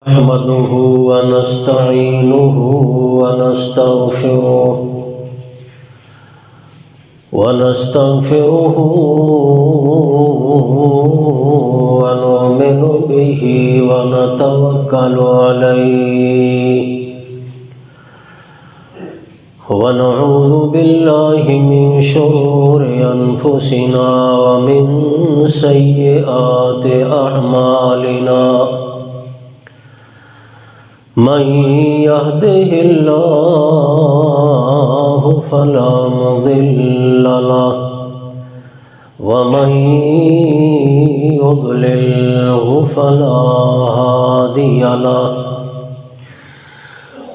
نحمده ونستعينه ونستغفره ونؤمن به ونتوكل عليه ونعوذ بالله من شرور أنفسنا ومن سيئات أعمالنا من يهده الله فلا مضل له ومن يضلله فلا هادي له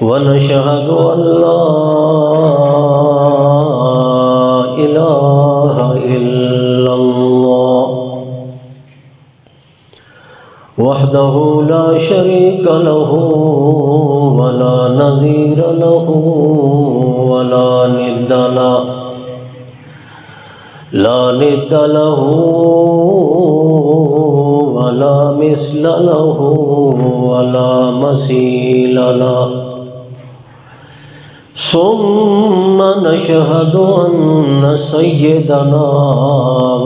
ونشهد أن لا إله إلا الله وحده لا شريك له ولا نظير له ولا ند له ولا مثل له ولا مثيل له ثم نشهد أن سيدنا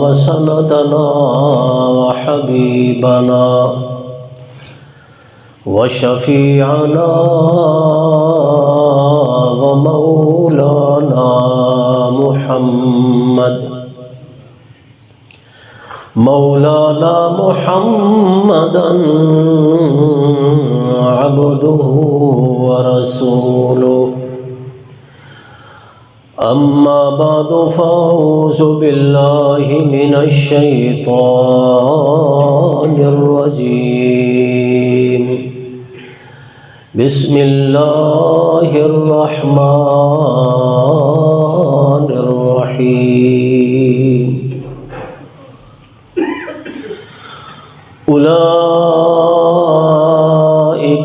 وسندنا وحبيبنا وشفيعنا ومولانا محمدا عبده ورسوله أما بعد فأعوذ بالله من الشيطان الرجيم بسم الله الرحمن الرحيم أولئك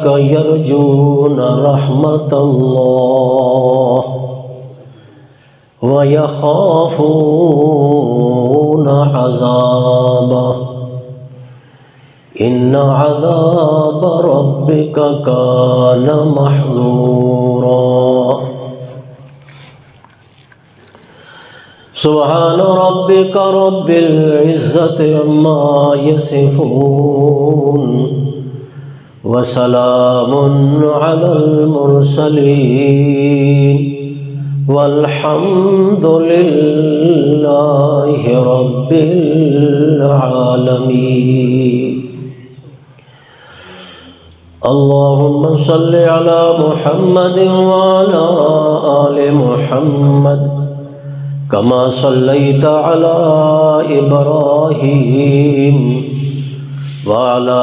يرجون رحمة الله ويخافون عذابه إن عذاب ربك كان محذورا سبحان ربك رب العزة عما يصفون وسلام على المرسلين والحمد لله رب العالمين اللهم صل على محمد وعلى آل محمد كما صليت على إبراهيم وعلى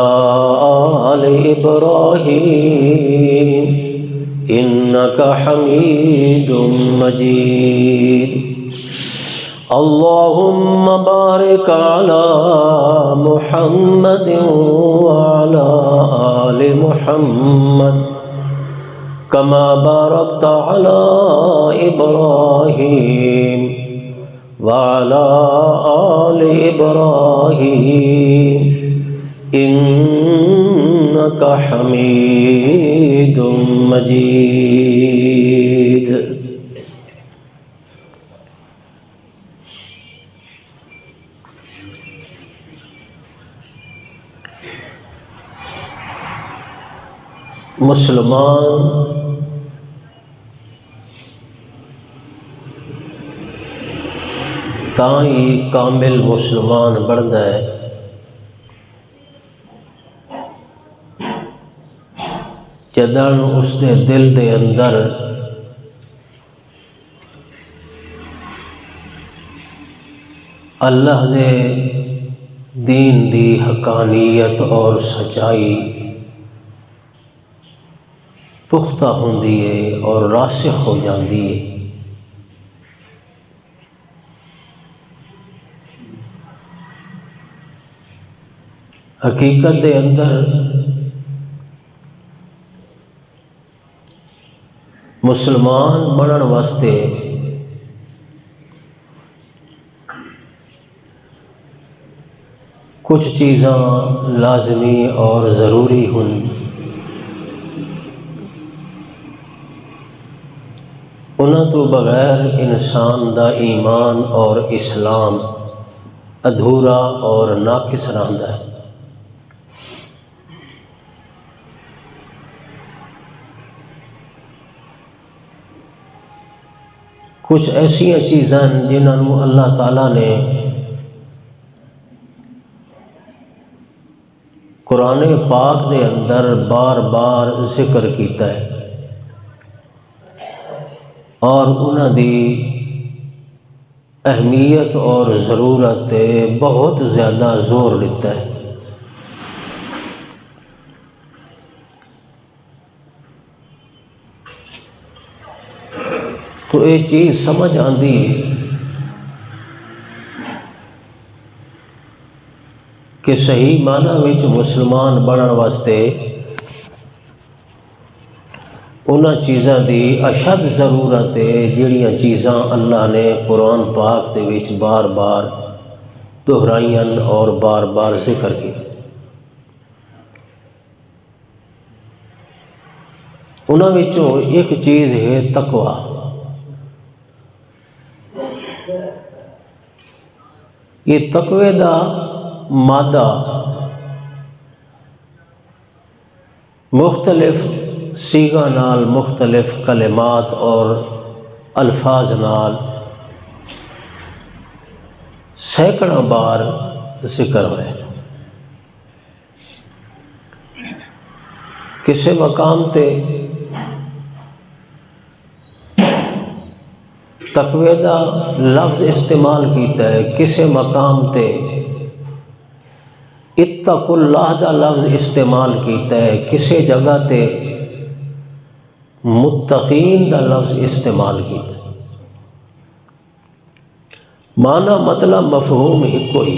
آل إبراهيم إنك حميد مجيد اللهم بارك على محمد وعلى آل محمد كما باركت على إبراهيم وعلى آل إبراهيم إنك حميد مجيد مسلمان تائی کامل مسلمان بنتا ہے جدن اس دے دل دے اندر اللہ دے دین دی حقانیت اور سچائی پختہ ہوندی ہے اور راسخ ہو جاندی ہے حقیقت دے اندر مسلمان بنن واسطے کچھ چیزاں لازمی اور ضروری ہن انہاں تو بغیر انسان دا ایمان اور اسلام ادھورا اور ناقص رہندا ہے۔ کچھ ایسیاں چیزاں جنہوں اللہ تعالیٰ نے قرآن پاک دے اندر بار بار ذکر کیتا ہے اور انہاں دی اہمیت اور ضرورت بہت زیادہ زور دیتا ہے۔ تو یہ چیز سمجھ آندی ہے کہ صحیح معنی وچ مسلمان بنن واسطے انہاں چیزاں دی اشد ضرورت ہے جڑیاں چیزاں اللہ نے قرآن پاک دے وچ بار بار دہرائیاں اور بار بار ذکر کی۔ انہاں وچوں ایک چیز ہے تقوی۔ یہ تقوی دا مادہ مختلف صیغہ نال مختلف کلمات اور الفاظ نال سینکڑوں بار ذکر ہوئے۔ کسی مقام تے تقوی دا لفظ استعمال کیتا ہے، کسی مقام تے اتقوا اللہ دا لفظ استعمال کیتا ہے، کسی جگہ تے متقین دا لفظ استعمال کیتا ہے۔ معنی مطلب مفہوم ایک کوئی،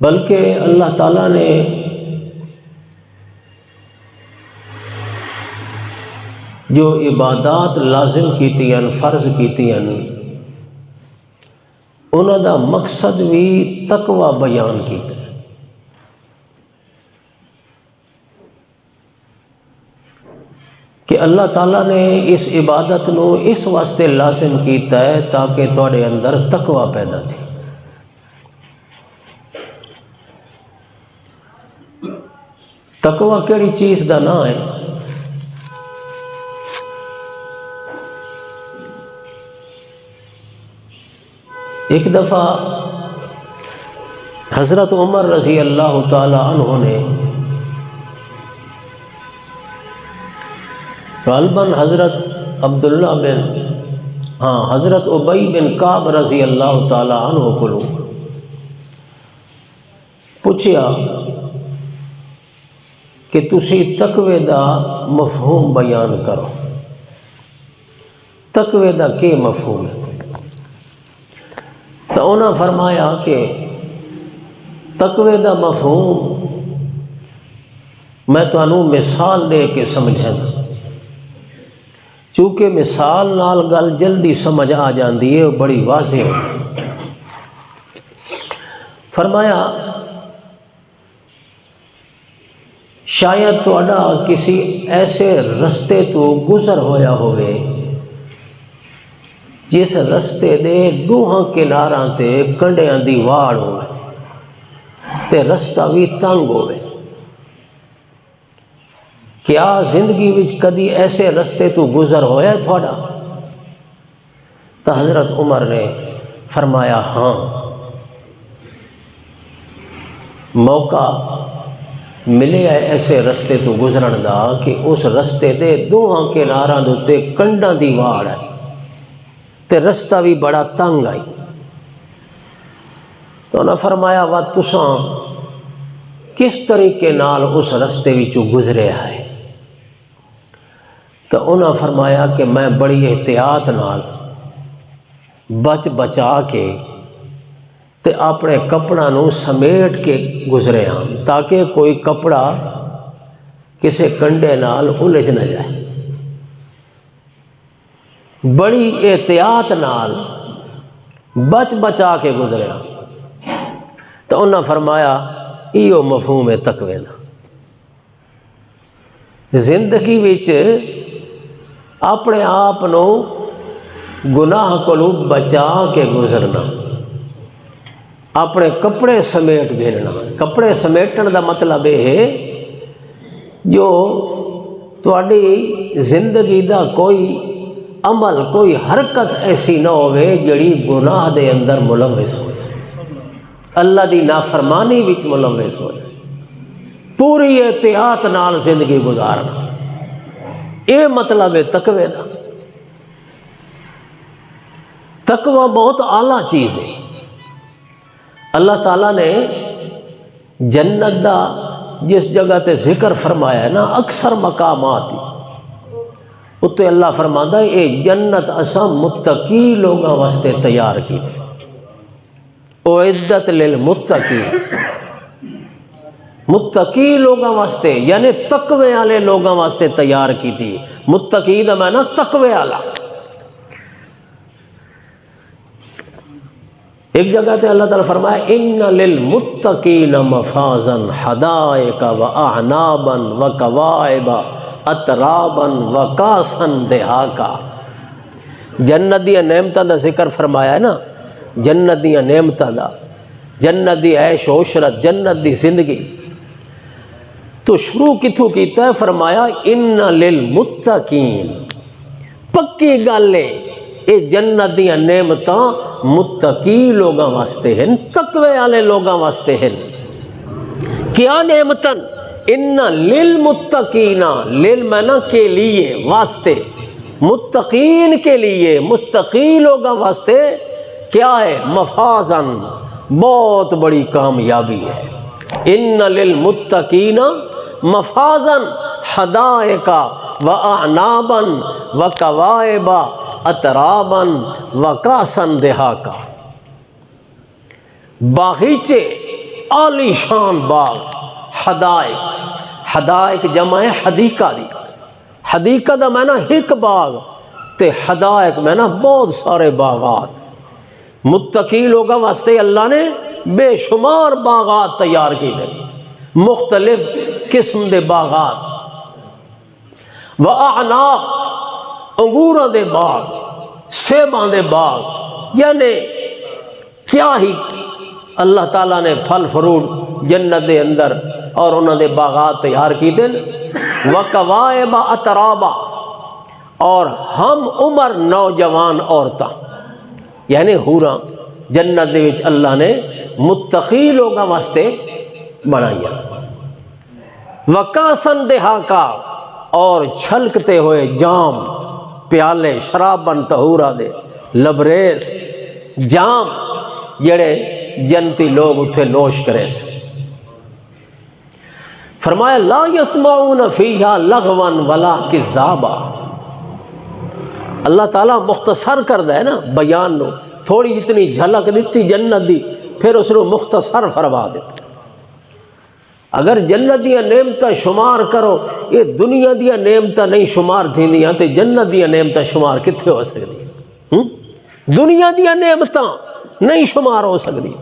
بلکہ اللہ تعالیٰ نے جو عبادات لازم کیتیاں فرض کیتیاں انہاں دا مقصد بھی تقوی بیان کیتا ہے۔ کہ اللہ تعالیٰ نے اس عبادت نو اس واسطے لازم کیتا ہے تاکہ تواڈے اندر تقوی پیدا تھی۔ تقوی کیڑی چیز دا نام ہے؟ ایک دفعہ حضرت عمر رضی اللہ تعالی عنہ نے غالباً حضرت حضرت ابی بن کعب رضی اللہ تعالی عنہ کو پوچھیا کہ تسی تقوی دا مفہوم بیان کرو، تقوی دا کی مفہوم ہے؟ تو انہاں فرمایا کہ تقوی دا مفہوم میں تانوں مثال دے کے سمجھانا، چونکہ مثال نال گل جلدی سمجھ آ جاندی ہے، بڑی واضح ہے۔ فرمایا شاید تہاڈا کسی ایسے رستے تو گزر ہویا ہوئے جس رستے دے دوہاں کناراں تے کنڈیاں دی واڑ ہوئے تے رستہ بھی تنگ ہوئے۔ کیا زندگی وچ کدی ایسے رستے تو گزر ہویا تھوڑا؟ تو حضرت عمر نے فرمایا ہاں، موقع ملے ہے ایسے رستے تو گزرن دا کہ اس رستے دے دوہاں کناراں دے کنڈاں دی واڑ ہے تے رستہ بھی بڑا تنگ آئی۔ تو انہاں فرمایا وا تساں کس طریقے نال اس رستے وچوں گزرے ہے؟ تو انہاں فرمایا کہ میں بڑی احتیاط نال بچ بچا کے تے اپنے کپڑا نو سمیٹ کے گزرے ہاں تاکہ کوئی کپڑا کسے کنڈے نال الجھ نہ جائے۔ بڑی احتیاط نال بچ بچا کے گزرے ہاں۔ تو انہاں فرمایا ایو مفہوم ہے تقوی دا۔ زندگی وچ اپنے آپ نو گناہ کو بچا کے گزرنا، اپنے کپڑے سمیٹ گھرنا۔ کپڑے سمیٹن دا مطلب یہ ہے جو تواڈی زندگی دا کوئی عمل، کوئی حرکت ایسی نہ ہوئے جڑی گناہ دے اندر ملوث ہو جائے، اللہ دی نافرمانی وچ ملوث ہو جائے، پوری احتیاط نال زندگی گزارنا، یہ مطلب ہے تقوی دا۔ تقوی بہت اعلیٰ چیز ہے۔ اللہ تعالیٰ نے جنت دا جس جگہ تے ذکر فرمایا ہے نا، اکثر مقامات اتنے اللہ فرماتا ہے اے جنت اساں متقی لوگاں واسطے تیار کی تھی، اعدت للمتقین، متقی لوگاں واسطے یعنی تقوی والے لوگاں واسطے تیار کی تھی۔ متقی دا معنی تقوی والا۔ ایک جگہ تے اللہ تعالیٰ فرمایا ان للمتقین مفازا حدائق واعنابا وکواعب اترابا وکاسا دہاقا۔ جنت دیا نعمتاں دا ذکر فرمایا ہے نا، جنت دیا نعمتاں دا، جنت دی عیش و عشرت، جنت دی زندگی، تو شروع کتھوں کیتا ہے؟ فرمایا ان للمتقین، پکی گل ہے یہ جنت دیا نعمتاں متقی لوگاں واسطے ہیں، تقوی والے لوگاں واسطے ہیں۔ کیا نعمتاں؟ ان للمتقین، للمنا کے لیے، واسطے، متقین کے لیے، متقی لوگاں واسطے کیا ہے؟ مفازن، بہت بڑی کامیابی ہے۔ ان للمتقین مفازن حدائق واعنابا وکواعب اترابا وکاسا دہاقا۔ باغیچے، عالی شان باغ، حدائق، حدائق جمع ہے حدیقہ دی، حدیقہ دا معنی ایک باغ تے حدائق معنی بہت سارے باغات۔ متقی لوگوں واسطے اللہ نے بے شمار باغات تیار کی دے، مختلف قسم دے باغات، وَأَعْنَابٍ، انگوراں دے باغ، سیباں دے باغ، یعنی کیا ہی اللہ تعالیٰ نے پھل فروٹ جنت دے اندر اور انہوں دے باغات تیار کی دیں۔ وَكَوَاعِبَ أَتْرَابًا، اور ہم عمر نوجوان عورتاں، یعنی حوراں جنت دے وچ اللہ نے متقی لوگاں واسطے بنائیا۔ وَكَاسًا دِہَاقًا، اور چھلکتے ہوئے جام، پیالے، شراباً طہورا دے، لبریز جام جڑے جنتی لوگ اتھے نوش کرے سے۔ فرمایا لا یسمعون فیہا لغوا ولا کذابا۔ اللہ تعالیٰ مختصر کردہ ہے نا بیان نو، تھوڑی جتنی جھلک دیتی جنت دی، پھر اس نو مختصر فرما دیتا۔ اگر جنت دیا نعمتاں شمار کرو، یہ دنیا دیا نعمتاں نہیں شمار تھیندیاں تے جنت دیا نعمتاں شمار کتھے ہو سکتی؟ دنیا دیا نعمتاں نہیں شمار ہو سکتی۔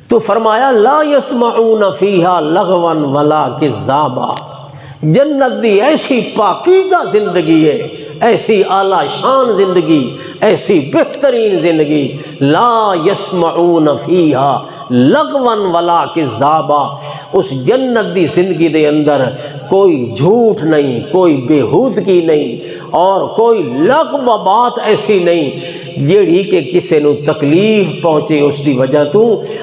تو فرمایا لا یسمعون فیہا لغوا ولا کذابا، جنت دی ایسی پاکیزہ زندگی ہے، ایسی اعلیٰ شان زندگی، ایسی بہترین زندگی، لا یسمعون فیہا لغوا ولا کذابا۔ اس جنت دی زندگی دے اندر کوئی جھوٹ نہیں، کوئی بےہودگی نہیں، اور کوئی لغو بات ایسی نہیں جیڑی کہ کسے نو تکلیف پہنچے اس دی وجہ تو۔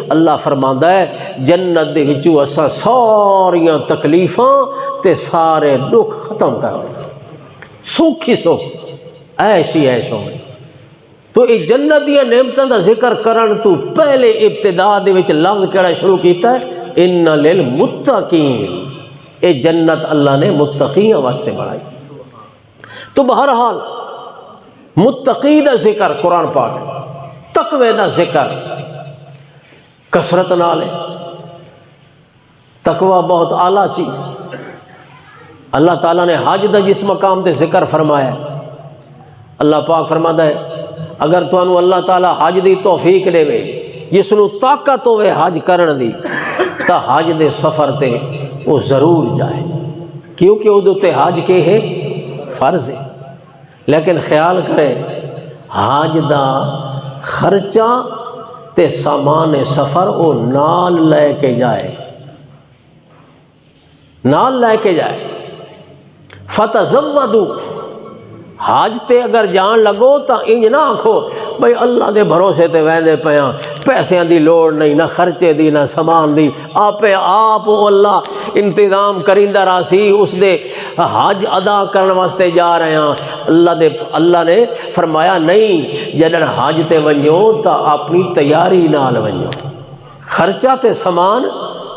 اللہ فرماندا ہے جنت دے وچوں اساں ساریاں تکلیفاں تے سارے دکھ ختم کر دیں، سکھ ہی سکھ، عیش ہی عیش ہوگی۔ تو یہ جنت دیا نعمتاں دا ذکر کرن تو پہلے ابتدا دے وچ لفظ کیڑا شروع کیتا ہے؟ ان للمتقین، یہ جنت اللہ نے متقیاں واسطے بنائی۔ تو بہرحال متقی دا ذکر قرآن پاک، تقوی دا ذکر کثرت نال ہے۔ تقوی بہت اعلیٰ چیز۔ اللہ تعالیٰ نے حج دا جس مقام تے ذکر فرمایا، اللہ پاک فرماتا ہے اگر تانوں اللہ تعالیٰ حج دی توفیق دے، جس نو طاقت ہوئے حج کرن دی، تا حج دے سفر تے وہ ضرور جائے، کیونکہ ادو تے حج کے ہے فرض ہے۔ لیکن خیال کرے حج دا خرچہ تے سامان سفر وہ نال لے کے جائے، نال لے کے جائے۔ فتزودوا، حج تے اگر جان لگو تا انج نہ آکھو بھئی اللہ دے بھروسے تے ویندے پیاں، پیسیاں دی لوڑ نہیں، نہ خرچے دی نہ سامان دی، آپ اللہ انتظام کریندا راسی، اس دے حج ادا کرن واسطے جا رہے ہیں۔ اللہ نے فرمایا نہیں، جدن حج تے ونجو تا اپنی تیاری نال ونجو، خرچہ تے سامان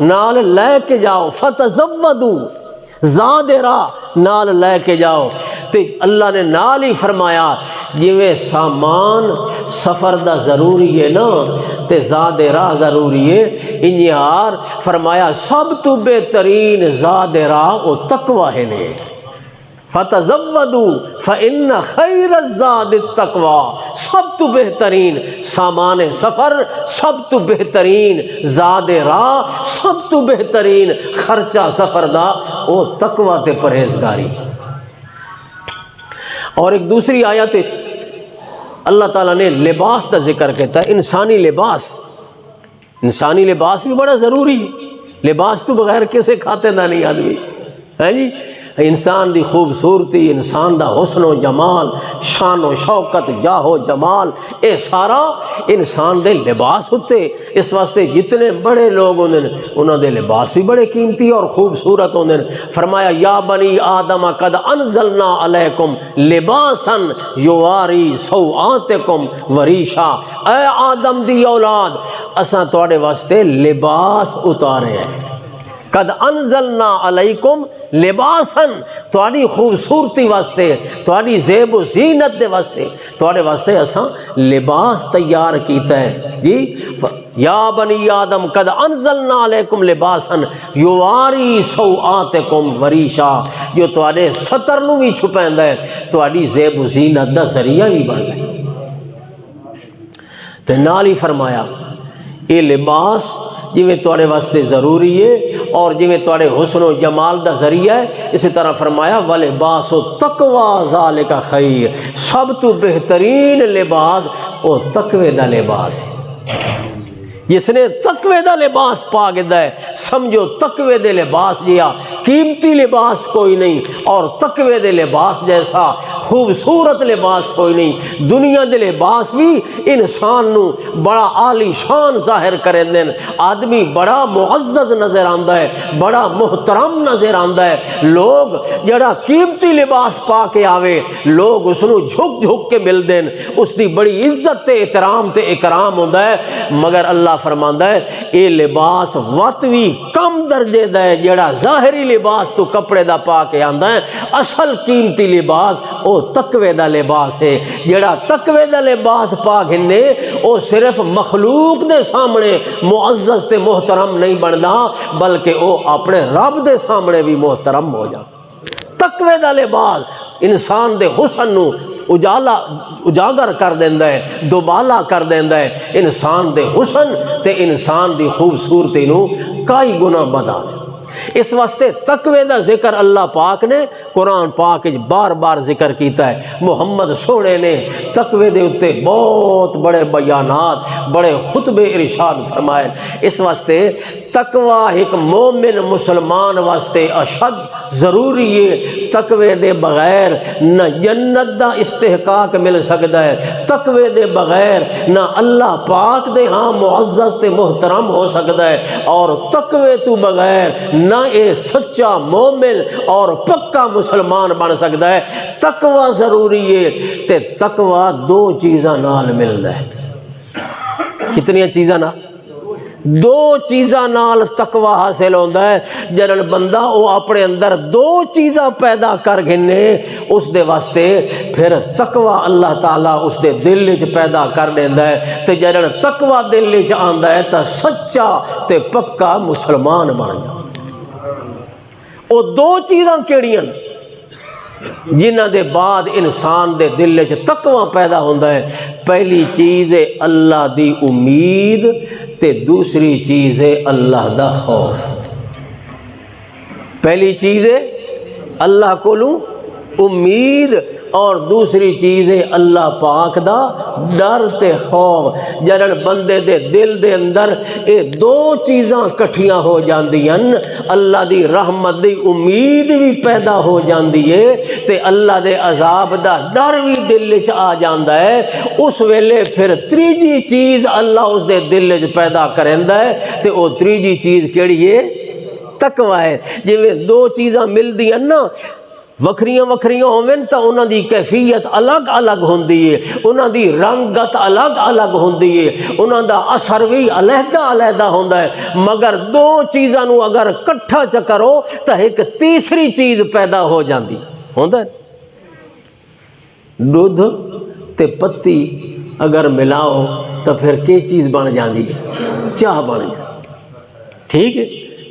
نال لے کے جاؤ۔ فتزودوا، زاد راہ نال لے کے جاؤ۔ تے اللہ نے نال ہی فرمایا جویں سامان سفر دا ضروری ہے نا تے زاد راہ ضروری ہے، انہار فرمایا سب تو بہترین زاد راہ او تقوی ہے نے۔ فتزودوا فإن خیر الزاد التقوی، سب تو بہترین سامان سفر، سب تو بہترین زاد راہ، سب تو بہترین خرچہ سفر دا او تقوی تے پرہیزگاری۔ اور ایک دوسری آیت اللہ تعالیٰ نے لباس کا ذکر کہتا ہے، انسانی لباس، انسانی لباس بھی بڑا ضروری ہے۔ لباس تو بغیر کیسے کھاتے نہ نہیں آدمی ہے جی۔ انسان دی خوبصورتی، انسان دا حسن و جمال، شان و شوکت، جاہ و جمال، اے سارا انسان دے لباس ہوتے۔ اس واسطے جتنے بڑے لوگ انہوں دے لباس بھی بڑے قیمتی اور خوبصورت ہوندے۔ فرمایا یا بنی آدم قد انزلنا علیکم لباسا یواری سوآتکم وریشا، اے آدم دی اولاد اساں تواڈے واسطے لباس اتارے ہیں۔ قد انزلنا علیکم لباسن، تواڈی خوبصورتی واسطے، تواڈی زیب و زینت دے واسطے، تواڈے واسطے اساں لباس تیار کیتا ہے جی۔ یا بنی آدم قد انزلنا علیکم لباسن یواری سوآتکم وریشا، جو تواڈے ستر نو بھی چھپیندا ہے، تواڈی زیب و زینت دا ذریعہ بھی بندا ہے۔ تے نال ہی فرمایا یہ لباس جویں تواڈے واسطے ضروری ہے اور جویں تواڈے حسن و جمال دا ذریعہ ہے، اسی طرح فرمایا وَلِبَاسُ التَّقْوَىٰ ذَلِكَ خَيْرٌ، سب تو بہترین لباس وہ تقوی دا لباس ہے۔ جس نے تقوی دا لباس پا گدا ہے، سمجھو تقوی دے لباس جیا قیمتی لباس کوئی نہیں، اور تقوی دے لباس جیسا خوبصورت لباس کوئی نہیں۔ دنیا دے لباس بھی انسان نو بڑا عالی شان ظاہر کریں دیں، آدمی بڑا معزز نظر آندا ہے، بڑا محترم نظر آندا ہے۔ لوگ جڑا قیمتی لباس پا کے آوے، لوگ اس نو جھک جھک کے مل دیں، اس دی بڑی عزت تے احترام تے اکرام ہوندا ہے۔ مگر اللہ فرماندا ہے اے لباس وت بھی کم درجے دا ہے، جڑا ظاہری لباس تو کپڑے دا پا کے آندا ہے، اصل قیمتی لباس او تقوی دا لباس ہے۔ جڑا تقوی دا لباس پا گھنے او صرف مخلوق دے سامنے معزز تے محترم نہیں بندا، بلکہ او اپنے رب دے سامنے بھی محترم ہو جا۔ تقوی دا لباس انسان دے حسن نو اجاگر کر دیندا ہے، دوبالا کر دیندا ہے، انسان دے حسن تے انسان دی خوبصورتی نو کئی گنا بدا۔ اس واسطے تقوی دا ذکر اللہ پاک نے قرآن پاک بار بار ذکر کیتا ہے۔ محمد سونے نے تقوی دے اتے بہت بڑے بیانات، بڑے خطبے ارشاد فرمائے۔ اس واسطے تقوی ایک مومن مسلمان واسطے اشد ضروری ہے۔ تقوی دے بغیر نہ جنت دا استحقاق مل سکتا ہے، تقوی دے بغیر نہ اللہ پاک دے ہاں معزز تے محترم ہو سکتا ہے، اور تقوی تو بغیر نہ اے سچا مومن اور پکا مسلمان بن سکتا ہے۔ تقوی ضروری ہے تے تقوی دو چیزاں نال ملدا ہے۔ کتنی چیزاں نال؟ دو چیزاں نال تقوی حاصل ہوتا ہے۔ جنن بندہ وہ اپنے اندر دو چیزاں پیدا کر گھنے، اس دے واسطے پھر تقوی اللہ تعالیٰ اس دے دل وچ پیدا کر دیندا ہے۔ تے جنن تقوی دل وچ آندا ہے تے سچا تے پکا مسلمان بن جا۔ وہ دو چیزاں کیڑیاں جنہ دے بعد انسان دے دل وچ تقوی پیدا ہوندا ہے؟ پہلی چیز ہے اللہ دی امید تے دوسری چیز ہے اللہ دا خوف۔ پہلی چیز ہے اللہ کولوں امید، اور دوسری چیز ہے اللہ پاک دا ڈر تے خوف۔ جدوں بندے دے دل دے اندر اے دو چیزاں کٹھیاں ہو جاندیاں، اللہ دی رحمت دی امید بھی پیدا ہو جاندی ہے تے اللہ دے عذاب دا ڈر بھی دل وچ آ جاندا ہے، اس ویلے پھر تیجی چیز اللہ اس دے دل وچ پیدا کریندا ہے تے او تیجی چیز کیڑی ہے؟ تقوی ہے۔ جویں دو چیزاں ملدیاں نا وکھریاں وکھریاں ہوویں تا انہاں دی کیفیت الگ الگ ہوندی ہے، انہاں دی رنگت الگ الگ ہوندی ہے، انہاں دا اثر بھی علیحدہ علیحدہ ہوندا ہے، مگر دو چیزاں نو اگر کٹھا چ کرو تا ایک تیسری چیز پیدا ہو جاندی ہوندا ہے۔ دودھ تے پتی اگر ملاؤ تو پھر کی چیز بن جاندی ہے؟ چاہ بن جاندی، ٹھیک ہے،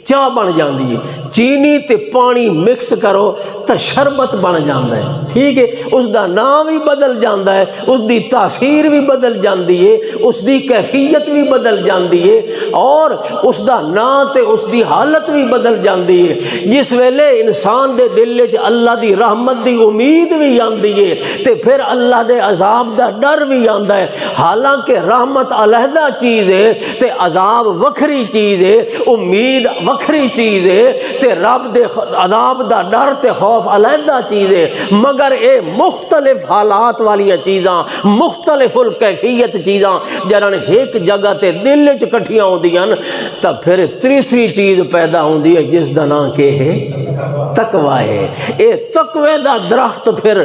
چاہ بن جاندی ہے۔ چینی تے پانی مکس کرو تو شربت بن جاندہ ہے، ٹھیک ہے، اس دا نام بھی بدل جاندہ ہے، اس دی تاثیر بھی بدل جاندی ہے، اس دی کیفیت بھی بدل جاندی ہے، اور اس دا نام تے اس دی حالت بھی بدل جاندی ہے۔ جس ویلے انسان دے دل وچ اللہ دی رحمت دی امید بھی آندی ہے تے پھر اللہ دے عذاب دا ڈر بھی آندا ہے۔ حالانکہ رحمت علیحدہ چیز ہے تے عذاب وکھری چیز ہے، امید وکھری چیز ہے تے رب دے عذاب دا ڈر تے خوف علیحدہ چیز ہے، مگر اے مختلف حالات والیاں چیزاں، مختلف الکیفیت چیزاں جرن ایک جگہ تے دل وچ کٹھیاں ہوندیاں تا پھر تیسری چیز پیدا ہوندی ہے جس دا نام کہ ہے تقوی ہے۔ اے تقوی دا درخت پھر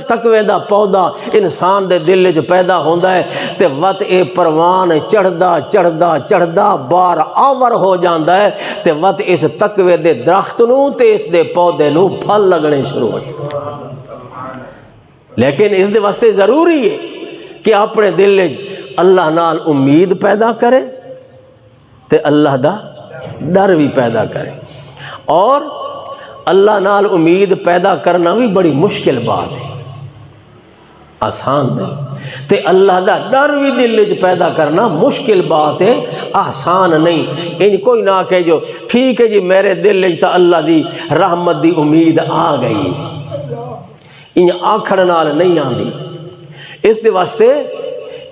تقوی دا پودا انسان دے دل وچ پیدا ہوندا ہے تے وقت اے پروان چڑھدا چڑھدا چڑھدا بار آور ہو جاندا ہے تے وقت اس تقوی دے درخت نو تے اس دے پودے نو پھل لگنے شروع ہو جاندے۔ لیکن اس دے واسطے ضروری ہے کہ اپنے دل وچ اللہ نال امید پیدا کرے تے اللہ دا ڈر بھی پیدا کرے، اور اللہ نال امید پیدا کرنا بھی بڑی مشکل بات ہے، آسان نہیں، تے اللہ دا ڈر بھی دل وچ پیدا کرنا مشکل بات ہے، آسان نہیں۔ ان کوئی نہ کہ جو ٹھیک ہے جی میرے دل وچ تا اللہ دی رحمت دی امید آ گئی، ان آکھڑ نال نہیں آندی۔ اس دے واسطے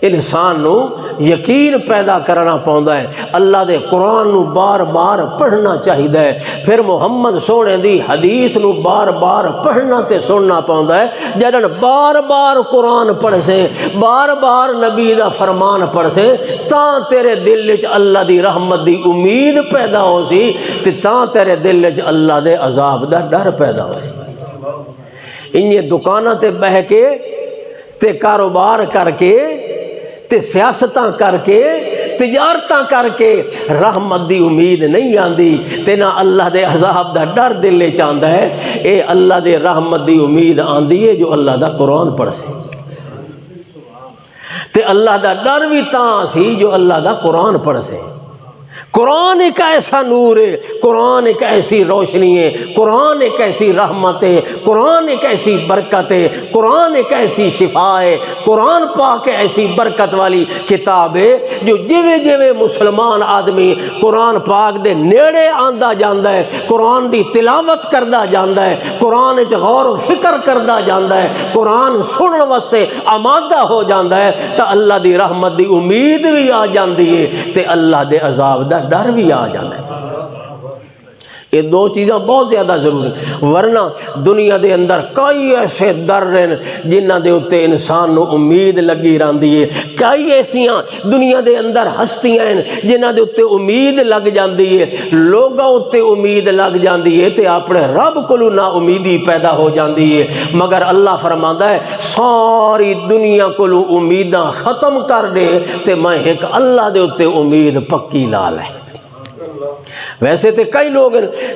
انسان نو یقین پیدا کرنا پوندا ہے، اللہ دے قرآن نو بار بار پڑھنا چاہیدا ہے، پھر محمد سونے دی حدیث نو بار بار پڑھنا تے سننا پوندا ہے۔ جدن بار بار قرآن پڑھ سے، بار بار نبی دا فرمان پڑھ سے، تاں تیرے دل وچ اللہ دی رحمت دی امید پیدا ہو سی تے تاں تیرے دل وچ اللہ دے عذاب دا ڈر پیدا ہو سی۔ انہیں دکانہ تے بہ کے تے کاروبار کر کے تے سیاستاں کر کے تجارتاں کر کے رحمت دی امید نہیں آندی تے نہ اللہ دے عذاب دا ڈر دل وچ آندا ہے۔ اے اللہ دے رحمت دی امید آندی ہے جو اللہ دا قرآن پڑھ سی، تے اللہ دا ڈر بھی تاں سی جو اللہ دا قرآن پڑھ سے۔ قرآن ایک ایسا نور ہے، قرآن ایک ایسی روشنی ہے، قرآن ایک ایسی رحمت ہے، قرآن ایک ایسی برکت ہے، قرآن ایک ایسی شفا ہے، قرآن پاک ایسی برکت والی کتاب ہے جو جویں جویں مسلمان آدمی قرآن پاک دے نیڑے آندا جاندا ہے، قرآن دی تلاوت کردا جاندا ہے، قرآن وچ غور و فکر کردا جاندا ہے، قرآن سنن واسطے آمادہ ہو جاندا ہے تا اللہ دی رحمت دی امید بھی آ جاندی ہے تے اللہ دے عذاب دا ڈر بھی آ جانا ہے۔ یہ دو چیزاں بہت زیادہ ضروری ہیں، ورنہ دنیا دے اندر کئی ایسے در ہیں جنہ دے اتے انسان نو امید لگی راندی ہے، کئی ایسیاں دنیا دے اندر ہستیاں ہیں جنہ دے اتے امید لگ جاندی ہے، لوگاں اتے امید لگ جاندی ہے تے اپنے رب کولوں نا امیدی پیدا ہو جاندی ہے، مگر اللہ فرماندا ہے ساری دنیا کولوں امیداں ختم کر دے تے میں ایک اللہ دے اتے امید پکی لا لے۔ ویسے تو کئی لوگ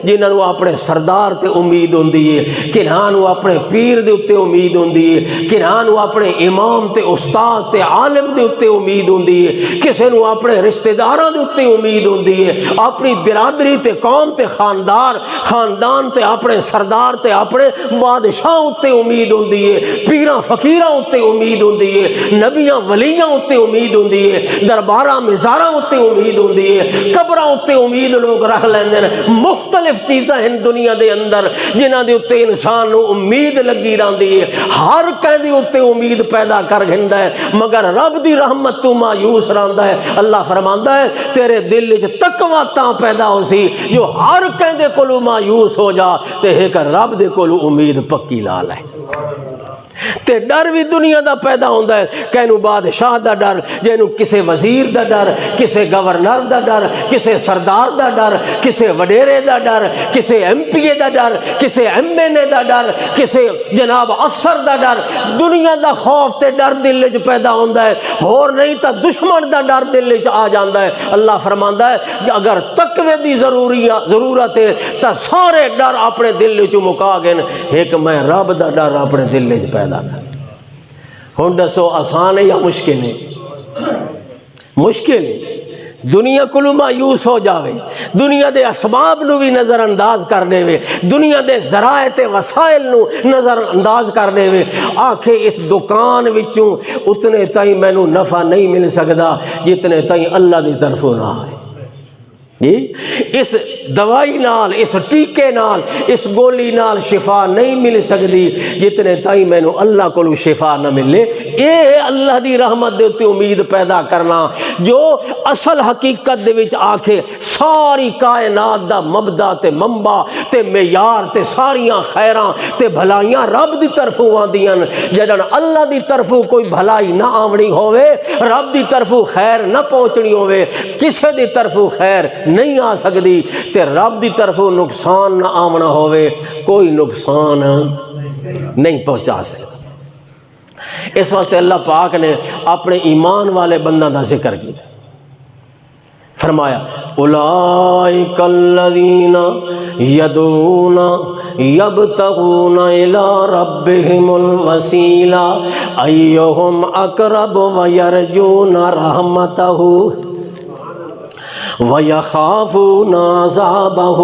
جنہوں اپنے سردار تے امید ہوندی ہے، کنہاں اپنے پیر دے اتے امید ہوندی ہے، کنہاں اپنے امام تے استاد تے عالم دے اتے امید ہوندی ہے، کسے نو اپنے رشتہ داراں دے اتے امید ہوندی ہے، اپنی برادری تے قوم تے خاندان تے اپنے سردار تے اپنے بادشاہ اتے امید ہوندی ہے، پیراں فقیراں اتے امید ہوندی ہے، نبیاں ولیاں اتے امید ہوندی ہے، درباراں مزاراں اتے امید ہوندی ہے، قبراں اتے امید لوگ رکھ لیندے ہیں۔ مختلف چیزاں ہیں دنیا دے اندر جنہاں دے اتے انسان نو امید لگی رہندی ہے، ہر کہیں اتے امید پیدا کر گھندا ہے، مگر رب دی رحمت تو مایوس رہندا ہے۔ اللہ فرماندا ہے تیرے دل وچ تقوی تاں پیدا ہو سی جو ہر کہیں دے کولوں مایوس ہو جا تے ایک رب دے کولوں امید پکی لا لے۔ تے ڈر بھی دنیا دا پیدا ہوندا ہے، کینو بادشاہ دا ڈر، جینو کسے وزیر دا ڈر، کسے گورنر دا ڈر، کسے سردار دا ڈر، کسے وڈیرے دا ڈر، کسے ایم پی اے دا ڈر، کسے ایم این اے دا ڈر، کسے جناب افسر دا ڈر۔ دنیا دا خوف تے ڈر دل وچ پیدا ہوندا ہے، اور نہیں تا دشمن دا ڈر دل وچ آ جاندا ہے۔ اللہ فرماندا ہے کہ اگر تقوی دی ضرورت ہے تا سارے ڈر اپنے دل وچ مکا گئے، ایک میں رب دا ڈر اپنے دل وچ پیدا کر۔ ہن دسو آسان ہے یا مشکل ہے؟ مشکل ہے۔ دنیا کلو مایوس ہو جاوے، دنیا دے اسباب نو بھی نظر انداز کر دے وے، دنیا دے ذرائع تے وسائل نو نظر انداز کر دے وے، آکھے اس دکان وچوں اتنے تائیں مینوں نفع نہیں مل سکدا جتنے تائیں اللہ دی طرفوں نہ آئے۔ اس دوائی نال، اس ٹیکے نال، اس گولی نال شفا نہیں مل سکتی جتنے تائیں مینوں اللہ کو شفا نہ ملے۔ اے اللہ دی رحمت دے اتے امید پیدا کرنا جو اصل حقیقت دے وچ آکھے ساری کائنات دا مبدا تے منبع تے معیار تے ساریاں خیراں تے بھلائیاں رب دی طرفوں آندیاں۔ جدن اللہ دی طرفوں کوئی بھلائی نہ آونی ہوئے، رب دی طرفوں خیر نہ پہنچنی ہوئے، کسے دی طرفوں خیر نہیں آ سکتی، تے رب دی طرفوں نقصان نہ آمنا ہوئے کوئی نقصان نہیں پہنچا سکتا۔ اس واسطے اللہ پاک نے اپنے ایمان والے بندہ دا ذکر کیا، فرمایا اولئک الذین یدعون یبتغون الی ربہم الوسیلہ ایہم اقرب ویرجون رحمتہ وَيَخَافُونَ عَذَابَهُ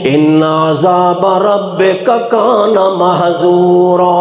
إِنَّ عَذَابَ رَبِّكَ كَانَ مَحْذُورًا۔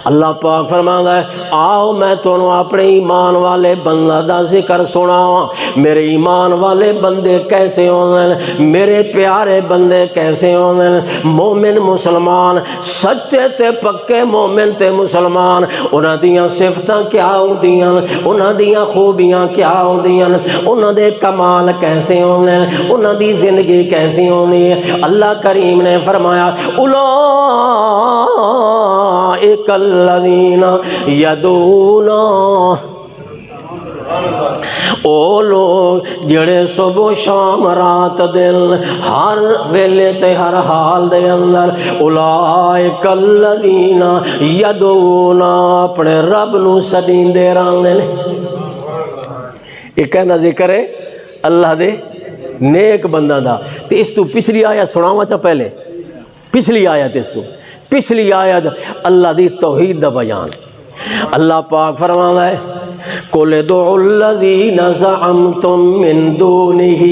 اللہ پاک فرماتا ہے آؤ میں تمہیں اپنے ایمان والے بندہ دا ذکر سناواں۔ میرے ایمان والے بندے کیسے ہوندے، میرے پیارے بندے کیسے ہوندے، مومن مسلمان، سچے تے پکے مومن تے مسلمان، انہاں دیاں صفتاں کیا ہوندیاں، انہاں دیاں خوبیاں کیا ہوندیاں، انہاں دے کمال کیسے ہوندے، انہاں دی زندگی کیسی ہونی ہے۔ اللہ کریم نے فرمایا اولئک الذین یدعون، او لوگ جڑے صبح و شام رات دن ہر ویلے تے ہر حال دے اندر، اولئک الذین یدعون، اپنے رب نو سدیندے رہندے نے۔ یہ کہنا ذکر ہے اللہ دے نیک بندہ دا۔ تے اس تو پچھلی آیت سناواں چا پہلے، پچھلی آیت اس تو پچھلی آیت اللہ دی توحید دا بیان۔ اللہ پاک فرماتا ہے قُلِ ادْعُوا الَّذِينَ زَعَمْتُم مِّن دُونِهِ،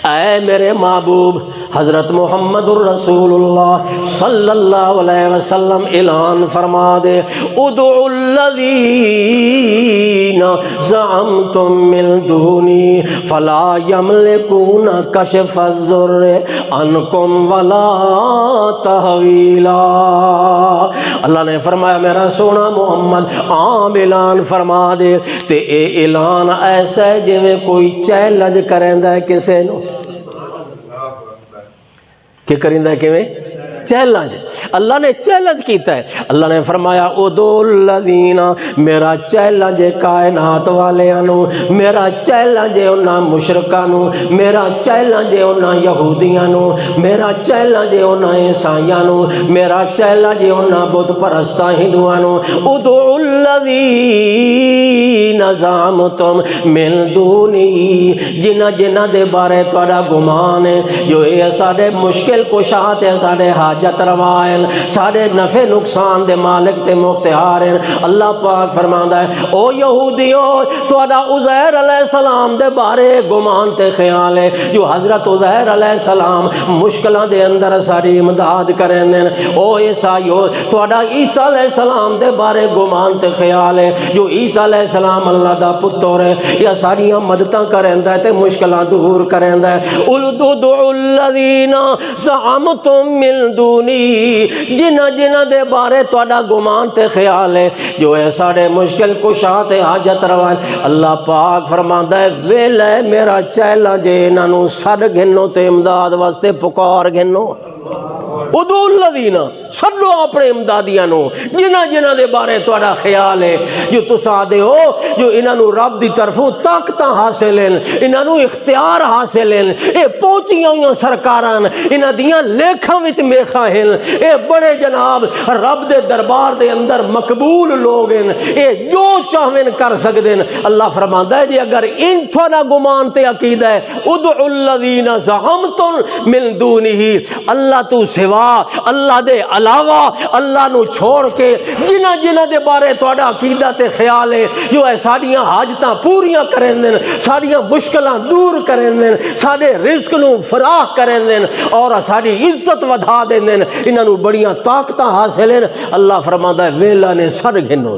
اے میرے محبوب حضرت محمد الرسول اللہ صلی اللہ علیہ وسلم اعلان فرما دے ادعوا الذین زعمتم من دونی فلا یملکون کشف الضر عنکم ولا تحویلا۔ اللہ نے فرمایا میرا سونا محمد عام اعلان فرما دے، تے اے اعلان ایسا ہے جویں کوئی چیلنج کریندا ہے کسے نو، کہ کرندہ ہے کیویں چیلنج۔ اللہ نے چیلنج کیتا ہے، اللہ نے فرمایا ادعوا الذین، میرا چیلنج کائنات والیاں نو، میرا چیلنج انہاں مشرکاں نو، میرا چیلنج انہاں یہودیاں نو، میرا چیلنج انہاں عیسائیاں نو، میرا چیلنج انہاں بت پرستاں ہندوؤں نو۔ ادعوا الذین زعمتم من دونی، جنہ جنہ دے بارے تہاڈا گمان ہے جو اے ساڈے مشکل کشا تے ساڈے حاجت روا ہیں، ساڈے نفع نقصان دے مالک تے مختار ہیں۔ اللہ پاک فرماندا ہے او یہودیو تہاڈا عزیر علیہ السلام دے بارے گمان تے خیال ہے جو حضرت عزیر علیہ السلام مشکلاں دے اندر ساری امداد کریں دین۔ او عیسائیو تہاڈا عیسیٰ علیہ السلام دے بارے گمان تے خیال ہے جو عیسیٰ علیہ السلام اللہ دا پتر ہے یا ساریاں مدداں کریندا ہے تے مشکلاں دور کریندا ہے۔ ادعوا الذین زعمتم من دونی، جنہ جنہ دے بارے تہاڈا گمان تے خیال ہے جو اے ساڈے مشکل کشا تے حاجت روا، اللہ پاک فرماندا ہے ویل ہے میرا چیلنج ہے انہاں نوں سد گھنو تے امداد واسطے پکار گھنو۔ ادعوا الذین، سدو اپنے امدادیاں نو جنہ جنہ دے بارے تہاڈا خیال ہے جو تساں دے ہو جو انہاں نو رب دی طرفوں طاقتاں حاصل ہیں، انہاں نو اختیار حاصل ہیں، اے پہنچیاں ہوئیاں سرکاراں انہاں دیاں لیکھاں وچ میخاں ہیں، اے بڑے جناب رب دے دربار دے اندر مقبول لوگ ہیں، اے جو چاہویں کر سکدے ہیں۔ اللہ فرماندا ہے جی اگر ان تھوڑا گمان تے عقیدہ ہے ادعوا الذین زعمتم من دونہ، اللہ تو سوا اللہ دے علاوہ اللہ نو چھوڑ کے جنہ جنہ دے بارے تہاڈا عقیدہ تے خیال ہے جو ہے ساڈیاں حاجتاں پوریاں کرن دین، ساڈیاں مشکلاں دور کرن دین، ساڈے رزق نو فراخ کرن دین اور ساڈی عزت ودھا دین، انہاں نو بڑیاں طاقتاں حاصل ہیں۔ اللہ فرماندا ہے ویلا نے سڑ گھنو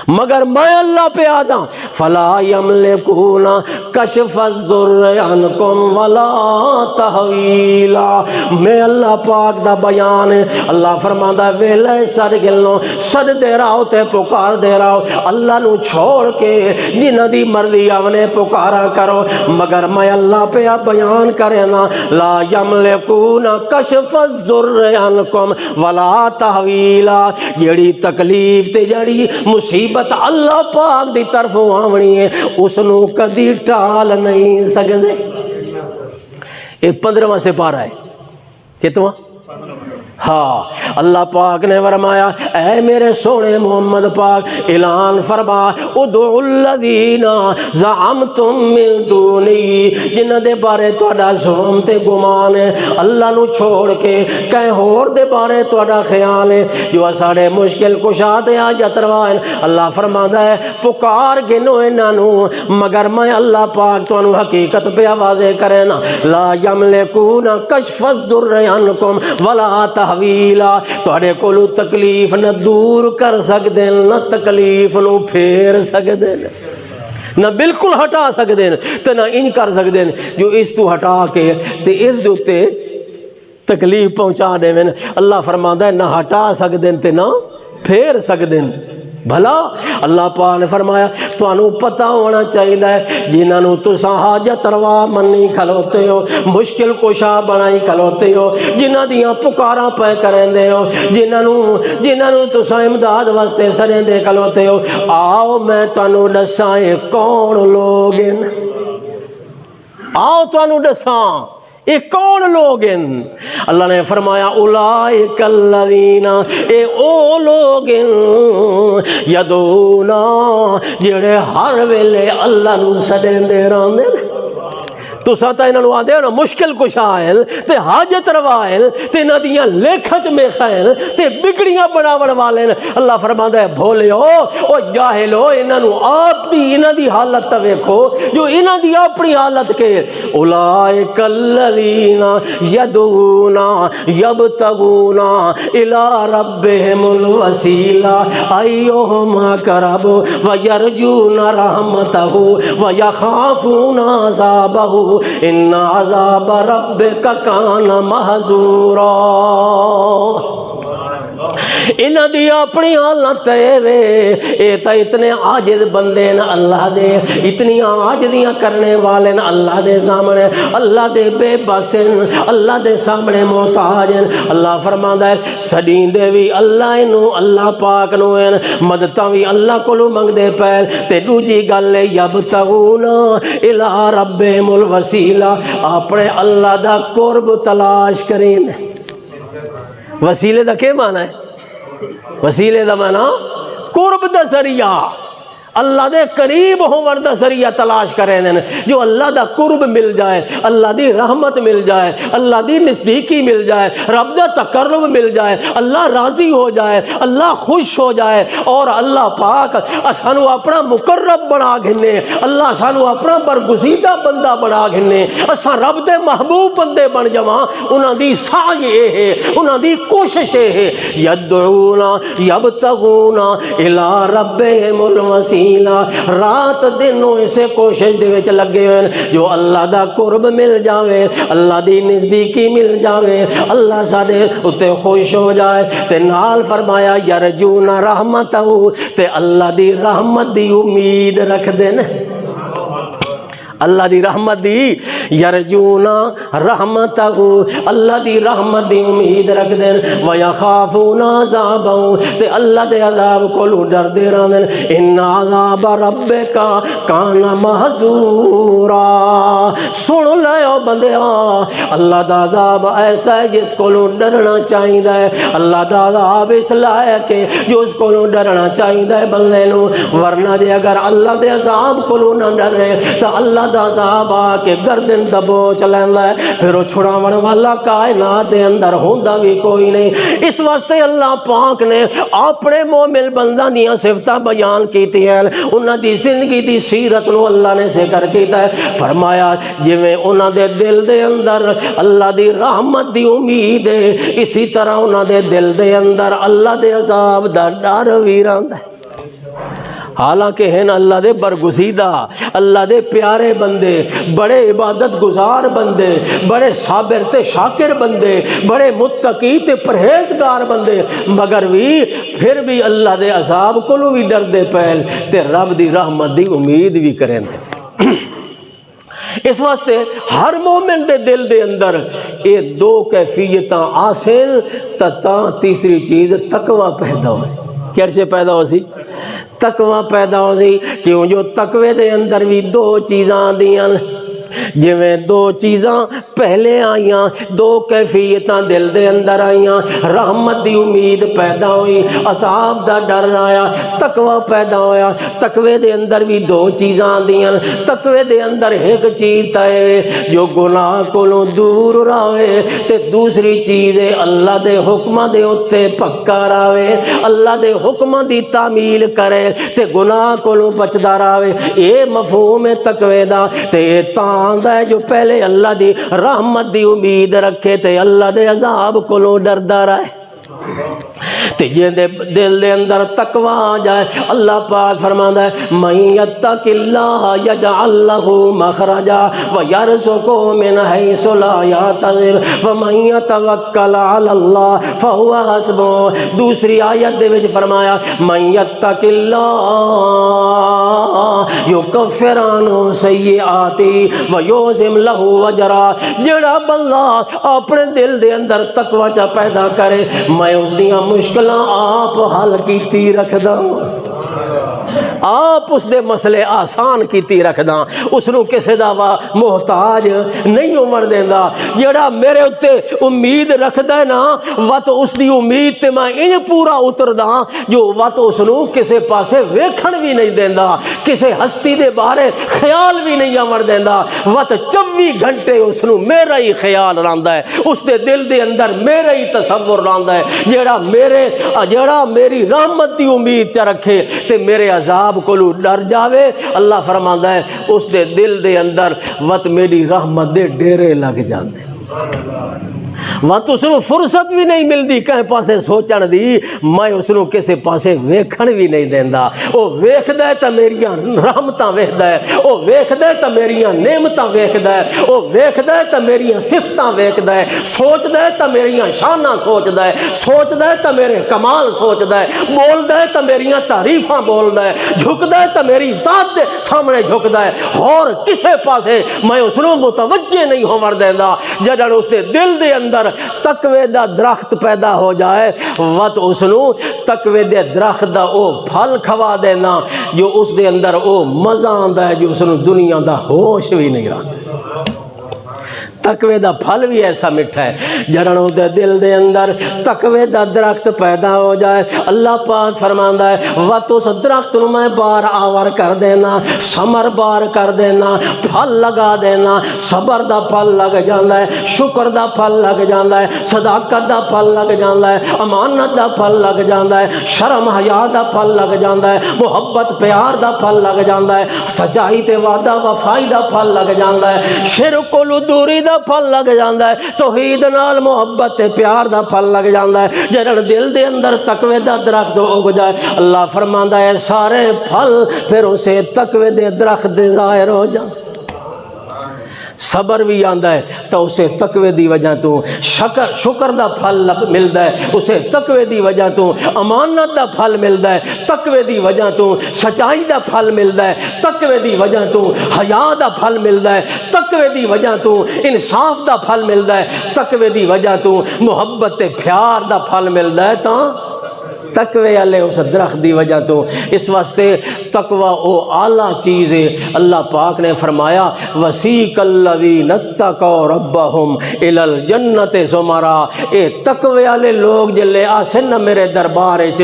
مگر میں اللہ پہ آدھا فلا یملکون کشف الضر عنکم ولا تحویلا، میں اللہ پاک دا بیان ہے۔ اللہ فرماندا ہے ویلے سر گلنو سد دے رہو تے پکار دے رہو، اللہ نو چھوڑ کے جنہ دی مرضی آونے پکارا کرو، مگر میں اللہ پہ بیان کرنا لا یملکون کشف الضر عنکم ولا تحویلا، جڑی تکلیف تے جڑی مصیبت اللہ پاک دی طرف آونی ہے اس نو کدی ٹال نہیں سکدے۔ یہ 15واں سپارہ ہے، کتواں؟ ہاں اللہ پاک نے فرمایا اے میرے سونے محمد پاک اعلان فرما ادعوا الذین زعمتم من دونی، جنہ دے بارے تہاڈا زعم تے گمان ہے اللہ نو چھوڑ کے کہیں ہور دے بارے تہاڈا خیال ہے جو ساڈے مشکل کشا تے حاجت روا ہیں۔ اللہ فرماندا ہے پکار گنو انہاں نو مگر میں اللہ پاک تانوں حقیقت پہ واضح کرے نا لا یملکون کشف الضر عنکم ولا تحویلا، تہاڈے کولوں تکلیف نہ دور کر سکدے نہ تکلیف نو پھیر سکدے نہ بالکل ہٹا سکدے تے نہ ان کر سکدے جو اس تو ہٹا کے تے اس دے اوتے تکلیف پہنچا دے۔ اللہ فرماندا ہے نہ ہٹا سکدے تے نہ پھیر سکدے۔ بھلا اللہ پاک نے فرمایا تانوں پتہ ہونا چاہیے جنہاں نو تساں حاجت روا منی کھلوتے ہو، مشکل کشا بنائی کھلوتے ہو، جنہاں دیاں پکاراں پہ کریندے ہو، جنہاں نو تساں امداد واسطے سریندے کھلوتے ہو، آؤ میں تانوں دساں اے کون لوگ ہیں، آؤ تانوں دساں یہ کون لوگ ہیں۔ اللہ نے فرمایا اولئک الذین، اے او لوگ ہیں یدعونا جڑے ہر ویلے اللہ نو سدیندے رہندے نے۔ تساں تا انہاں نو آندے ہو نا مشکل کشا ہے تے حاجت روا ہے تے انہاں دیاں لیکھاں چ میخاں ہیں تے بگڑیاں بناون والے ہیں۔ اللہ فرماندا ہے بھولیو او جاہلو انہاں نو آپ دی انہاں دی حالت تے ویکھو جو انہاں دی اپنی حالت کے اولئک الذین یدعون یبتغون الی ربہم الوسیلہ ایہم اقرب ویرجون رحمتہ ویخافون عذابہ ان عذاب ربک کان محذورا۔ انہاں دی اپنی حالت وے اے تا اتنے عاجز بندے نا اللہ دے، اتنی عاجزیاں کرنے والے نا اللہ دے سامنے، اللہ دے بے بس ہیں، اللہ دے سامنے محتاج ہیں۔ اللہ فرماندا ہے سڈین دے بھی اللہ انو اللہ پاک نو ہیں، مدداں بھی اللہ کولو منگ دے پے تے دوجی گل ہے یبتغون الی ربہم الوسیلہ، اپنے اللہ دا قرب تلاش کریں۔ وسیلے دا کیا معنی ہے؟ وسیلے دا معنی قرب دا ذریعہ، اللہ دے قریب ہون دا ذریعہ تلاش کریں جو اللہ دا قرب مل جائے، اللہ دی رحمت مل جائے، اللہ دی نزدیکی مل جائے، رب دا تقرب مل جائے، اللہ راضی ہو جائے، اللہ خوش ہو جائے، اور اللہ پاک سانو اپنا مقرب بنا گھنے، اللہ سانو اپنا برگزیدہ بندہ بنا گھنے، اساں رب دے محبوب بندے بن جاواں۔ انہاں دی سعی یہ ہے، انہاں دی کوشش یہ ہے، یدعونا یبتغونا الی ربہم الوسیلہ، رات دنوں اسے کوشش دے وچ لگے ہوئے جو اللہ دا قرب مل جاوے، اللہ دی نزدیکی مل جاوے، اللہ ساڈے اتے خوش ہو جائے۔ تے نال فرمایا یرجون رحمتہ، تے اللہ دی رحمت دی امید رکھ دین، اللہ دی رحمت دی، یرجون رحمتہ، اللہ دی رحمت دی امید رکھ دین، ویخافون عذابہ، تے اللہ دے عذاب کولو ڈر دے رہن، ان عذاب ربک کان محذورا۔ سن لے بندیاں، اللہ دا عذاب ایسا ہے جس کولو ڈرنا چاہیدا ہے، اللہ دا عذاب اس لائق ہے جو اس کولو ڈرنا چاہیدا ہے بندے نو، ورنہ جے اگر اللہ دے عذاب کولو نہ ڈرے تو اللہ دا عذاب آ کے گردن دبوچ لیندا ہے، پھر وہ چھڑاون والا کائنات دے اندر ہوندا بھی کوئی نہیں۔ اس واسطے اللہ پاک نے اپنے مومن بنداں دیاں صفتاں بیان کیتی ہیں، انہاں دی زندگی دی سیرت نو اللہ نے ذکر کیتا ہے، فرمایا جویں انہاں دے دل دے اندر اللہ دی رحمت دی امید ہے، اسی طرح انہاں دے دل دے اندر اللہ دے عذاب دا ڈر بھی رہندا ہے۔ حالانکہ ہیں اللہ دے برگزیدہ، اللہ دے پیارے بندے، بڑے عبادت گزار بندے، بڑے صابر تے شاکر بندے، بڑے متقی تے پرہیزگار بندے، مگر بھی پھر بھی اللہ دے عذاب کولو بھی ڈر دے پہل تے رب دی رحمت دی امید بھی کریں دے۔ اس واسطے ہر مومن دے دل دے اندر یہ دو کیفیتاں حاصل تا تیسری چیز تقوی پیدا ہو سی۔ کیا سے پیدا ہو سی؟ تقوی پیدا ہو سی، کیوں جو تقوی دے اندر بھی دو چیزاں دیاں، جویں دو چیزاں پہلے آئیاں، دو کیفیتاں دل دے اندر آئیاں، رحمت دی امید پیدا ہوئی، عذاب دا ڈر آیا، تقوی پیدا ہویا۔ تقوی دے اندر بھی دو چیزاں دیاں، تقوی دے اندر ایک چیز تے جو گناہ کولوں دور راوے، تے دوسری چیز ہے اللہ دے حکماں دے اتے پکا راوے، اللہ دے حکماں دی تعمیل کرے تے گناہ کولوں بچدا راوے۔ اے مفہوم ہے تقوی دا، تے آندا ہے جو پہلے اللہ دی رحمت دی امید رکھے تے اللہ دے عذاب کولوں ڈردا رہے۔ تے جن دے دل دے اندر تقوی آ جائے، اللہ پاک فرماندا ہے من یتق اللہ یجعل لہ مخرجا ویرزقہ من حیث لا یحتسب ومن یتوکل علی اللہ فہو حسبہ۔ دوسری آیت دے وچ فرمایا من یتق اللہ یکفر عنہ سیئاتی ویعظم لہ اجرا۔ جڑا بندہ اپنے دل دے اندر تقوی چا پیدا کرے، میں اس دیاں مشکلاں آپ حل کیتی رکھدا، آپ اس دے مسئلے آسان کیتی رکھدا، اس نو کسے دا محتاج نہیں عمر دیندا۔ جڑا میرے اتے امید رکھدا ہے نا، وت اس دی امید تے میں انج پورا اتردا جو وت اس نو کسے پاسے ویکھن بھی نہیں دیندا، کسے ہستی دے بارے خیال بھی نہیں عمر دیندا، وت 24 گھنٹے اس نو میرا ہی خیال رہندا ہے، اس دے دل دے اندر میرا ہی تصور رہندا ہے۔ جڑا میری رحمت دی امید چ رکھے تے میرے عذاب کولو ڈر جاوے، اللہ فرماندا ہے اس دے دل دے اندر وت میری رحمت دے ڈیرے لگ جاندے، وت اس نو فرصت بھی نہیں ملدی کہیں پاسے سوچن دی، میں اس نو کسے پاسے ویکھن بھی نہیں دیندا۔ او ویکھدا ہے تے میریاں رحمتاں ویکھدا ہے، او ویکھدا ہے تے میریاں نعمتاں ویکھدا ہے، او ویکھدا ہے تے میریاں صفتاں ویکھدا ہے، سوچدا ہے تے میریاں شاناں سوچدا ہے، سوچدا ہے تے میرے کمال سوچدا ہے، بولدا ہے تے میریاں تعریفاں بولدا ہے، جھکدا ہے تے میری ذات دے سامنے جھکدا ہے، اور کسے پاسے میں اس نو متوجہ نہیں ہون دیندا۔ جدوں اس دے دل دے اندر تقوی دا درخت پیدا ہو جائے، وت اس نو تقوی دے درخت دا او پھل کھوا دینا جو اس دے اندر او مزہ آندا ہے جو اس نو دنیا دا ہوش بھی نہیں رہتا۔ تقوی دا پھل بھی ایسا میٹھا ہے جرنوں دے دل دے اندر تقوی دا درخت پیدا ہو جائے. اللہ پاک فرماندا ہے وَتُ اس درخت نو میں بار آور کر دینا, ثمر بار کر دینا, پھل لگا دینا. صبر دا پھل لگ جاندا ہے, شکر دا پھل لگ جاندا ہے, صداقت دا پھل لگ جاندا ہے, امانت دا پھل لگ جاندا ہے, شرم حیا دا پھل لگ جاندا ہے, محبت پیار دا پھل لگ جاندا ہے, سچائی تے وعدہ وفائی دا پھل لگ جاندا ہے, شرک و دوری دا پھل لگ جاندا ہے, توحید نال محبت تے پیار دا پھل لگ جاندا ہے. جڑن دل دے اندر تقوی دا درخت اگ جائے, اللہ فرماندا ہے سارے پھل پھر اسے تقوی دے درخت دے ظاہر ہو جاندے. صبر بھی آندا ہے تو اسے تقوی دی وجہ تو, شکر دا پھل ملدا ہے اسے تقوی دی وجہ تو, امانت دا پھل ملدا ہے تقوی دی وجہ تو, سچائی دا پھل ملدا ہے تقوی دی وجہ تو, حیا دا پھل ملدا ہے تقوی دی وجہ تو, انصاف دا پھل ملدا ہے تقوی دی وجہ تو, محبت تے پیار دا پھل ملدا ہے تا تقوی والے اس درخت دی وجہ تو. اس واسطے تقوی او اعلیٰ چیز ہے. اللہ پاک نے فرمایا وسیق الذین اتقوا ربہم الی الجنۃ زمرا. اے تقوی والے لوگ جلے آسن نہ میرے دربار وچ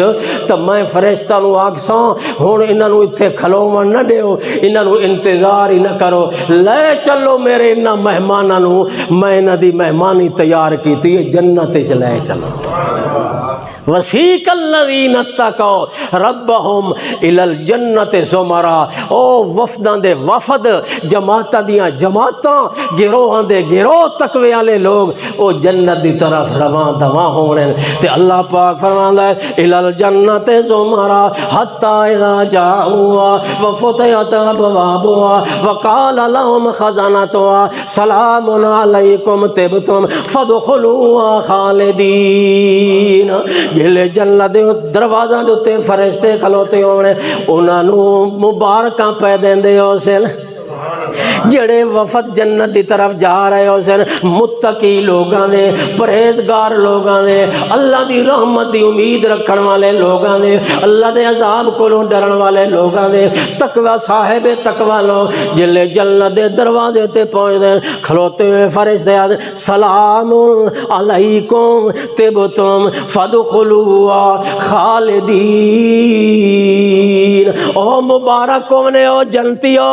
تو میں فرشتہ نو آکھساں ہن انہاں نو ایتھے کھلوون نہ دیو, انہاں نو انتظار ہی نہ کرو, لے چلو میرے انہاں مہماناں نو, میں انہاں دی مہمانی تیار کیتی ہے, جنت وچ لے چلو. وسیق الذین اتقوا ربہم الی الجنۃ زمرا. او وفداں دے وفد, جماعتاں دیاں جماعتاں, گروہاں دے گروہ تقوی والے لوگ او جنت دی طرف رواں دواں ہونے. تے اللہ پاک فرماندا ہے الی الجنۃ زمرا حتی اذا جاؤوا وفتحت ابوابها وقال لهم خزنتها سلام علیکم طبتم فادخلوها خالدین. جلے جنت دے دروازہ دے تے فرشتے کھلوتے ہونے, انہاں نو مبارکاں پہ دیندے ہو سن. جڑے وفد جنت دی طرف جا رہے ہو سن, متقی لوگاں نے, پرہیزگار لوگاں نے, اللہ دی رحمت دی امید رکھن والے لوگاں نے, اللہ دے عذاب کولوں ڈرن والے لوگاں نے, تقوی صاحب تقوی لوگ جلے جنت دے دروازے تے پہنچ دے, کھلوتے ہوئے فرشتے آتے سلام علیکم طبتم فادخلوها خالدین. او مبارک ہونے او جنتیو,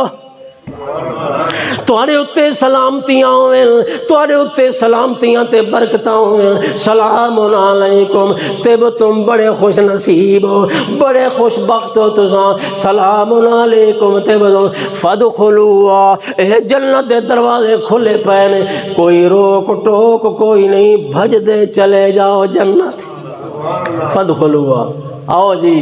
تواڈے اُتے سلامتیاں ہوئیں, تواڈے اُتے سلامتیاں تے برکتاں ہوئیں. سلام علیکم طبتم, بڑے خوش نصیب ہو, بڑے خوش بخت ہو تساں. سلام علیکم طبتم فادخلوها. اے جنت دے دروازے کھلے پے نے, کوئی روک ٹوک کوئی نہیں, بھج دے چلے جاؤ جنت. فادخلوها, آؤ جی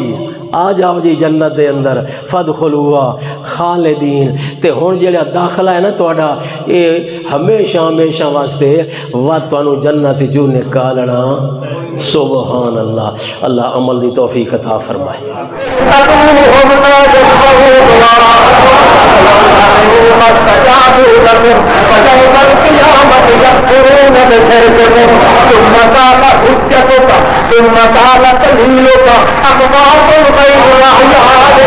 آ جاؤ جی جنت دے اندر. فادخلوها خالدین. تے ہن جڑا داخلہ ہے نا تہاڈا, اے ہمیشہ ہمیشہ واسطے وا تانوں جنت جو نکالنا. سبحان اللہ. اللہ عمل دی توفیق عطا فرمائے. ثم قال سبيلك أقوات غير أعياد